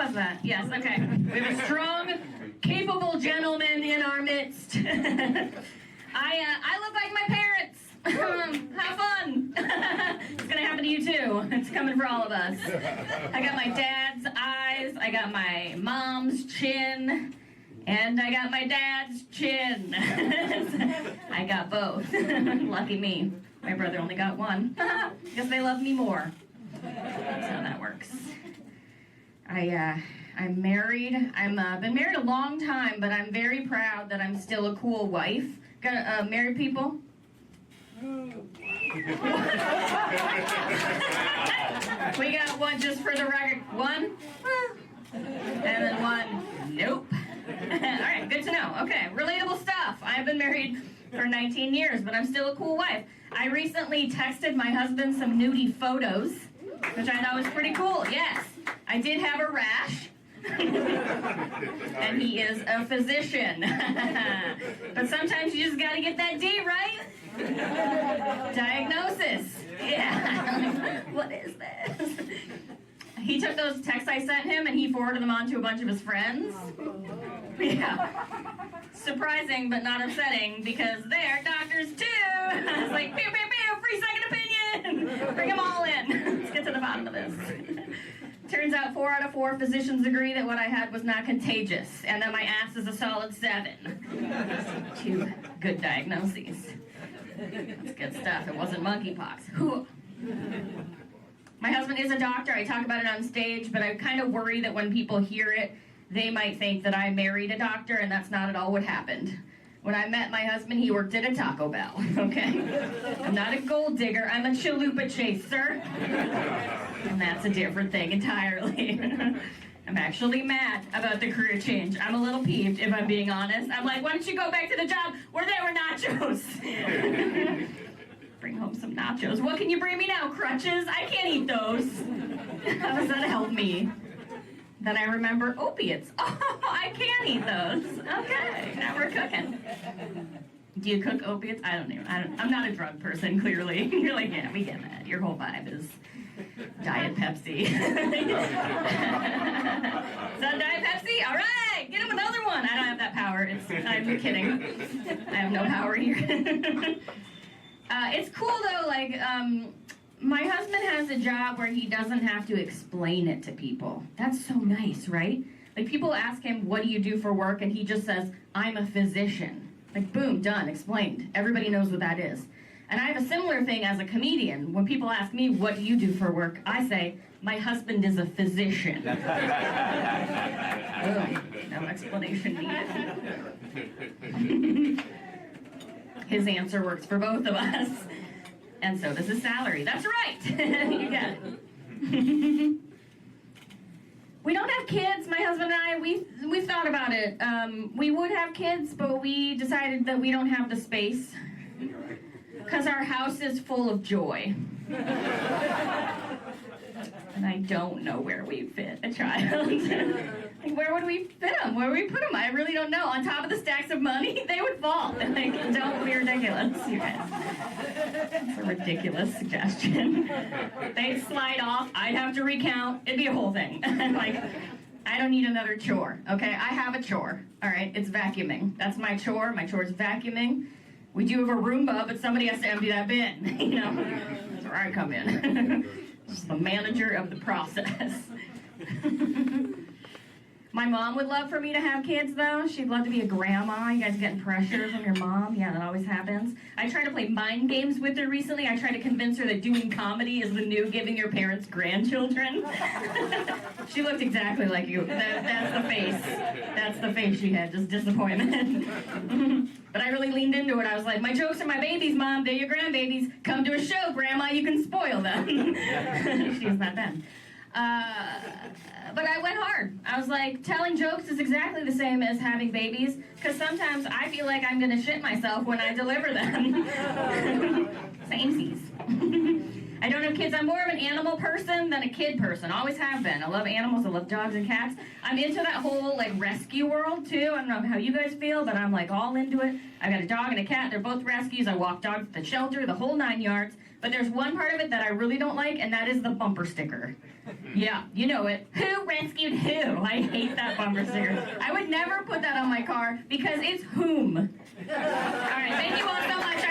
was that? Yes, okay. We have a strong, capable gentleman in our midst. I look like my parents. Have fun. It's gonna happen to you too. It's coming for all of us. I got my dad's eyes, I got my mom's chin, and I got my dad's chin. I got both. Lucky me. My brother only got one. Guess they love me more. That's how that works. I'm married. Been married a long time, but I'm very proud that I'm still a cool wife. Got married people? We got one just for the record. One? And then one. Nope. Alright, good to know. Okay, relatable stuff. I've been married for 19 years, but I'm still a cool wife. I recently texted my husband some nudie photos, which I thought was pretty cool. Yes, I did have a rash. And he is a physician. But sometimes you just gotta get that D, right? Diagnosis. Yeah. What is this? He took those texts I sent him and he forwarded them on to a bunch of his friends. Yeah. Surprising but not upsetting because they're doctors too. I was like, pew, pew, pew, free second opinion. Bring them all in. Let's get to the bottom of this. Turns out 4 out of 4 physicians agree that what I had was not contagious and that my ass is a solid 7. 2 good diagnoses. That's good stuff. It wasn't monkeypox. Whew. My husband is a doctor. I talk about it on stage, but I kind of worry that when people hear it, they might think that I married a doctor, and that's not at all what happened. When I met my husband, he worked at a Taco Bell, okay? I'm not a gold digger, I'm a chalupa chaser. And that's a different thing entirely. I'm actually mad about the career change. I'm a little peeved, if I'm being honest. I'm like, why don't you go back to the job where there were nachos? Bring home some nachos. What can you bring me now, crutches? I can't eat those. How does that help me? Then I remember opiates. Oh, I can eat those. Okay, now we're cooking. Do you cook opiates? I'm not a drug person, clearly. You're like, yeah, we get that. Your whole vibe is Diet Pepsi. Is that Diet Pepsi? All right, get him another one. I don't have that power. I'm kidding. I have no power here. It's cool though, like, my husband has a job where he doesn't have to explain it to people. That's so nice, right? Like, people ask him, what do you do for work? And he just says, I'm a physician. Like, boom, done, explained. Everybody knows what that is. And I have a similar thing as a comedian. When people ask me, what do you do for work? I say, my husband is a physician. No explanation needed. His answer works for both of us. And so does his salary. That's right. You got it. We don't have kids, my husband and I. We've thought about it. We would have kids, but we decided that we don't have the space. Because our house is full of joy. And I don't know where we fit a child. Like, where would we fit them? Where would we put them? I really don't know. On top of the stacks of money, they would fall. Like, don't be ridiculous, you guys. It's a ridiculous suggestion. They'd slide off. I'd have to recount. It'd be a whole thing. Like, I don't need another chore, okay? I have a chore, all right? It's vacuuming. That's my chore. My chore is vacuuming. We do have a Roomba, but somebody has to empty that bin, you know? That's where I come in. Just the manager of the process. My mom would love for me to have kids, though. She'd love to be a grandma. You guys getting pressure from your mom? Yeah, that always happens. I tried to play mind games with her recently. I tried to convince her that doing comedy is the new giving your parents grandchildren. She looked exactly like you. That's the face. That's the face she had, just disappointment. But I really leaned into it. I was like, my jokes are my babies, Mom. They're your grandbabies. Come to a show, Grandma. You can spoil them. She's not them. But I went hard. I was like, telling jokes is exactly the same as having babies, because sometimes I feel like I'm going to shit myself when I deliver them. Samesies. I don't have kids. I'm more of an animal person than a kid person. Always have been. I love animals. I love dogs and cats. I'm into that whole, like, rescue world, too. I don't know how you guys feel, but I'm, like, all into it. I got a dog and a cat. They're both rescues. I walk dogs at the shelter, the whole 9 yards. But there's one part of it that I really don't like, and that is the bumper sticker. Yeah, you know it. Who rescued who? I hate that bumper sticker. I would never put that on my car because it's whom. All right, thank you all so much.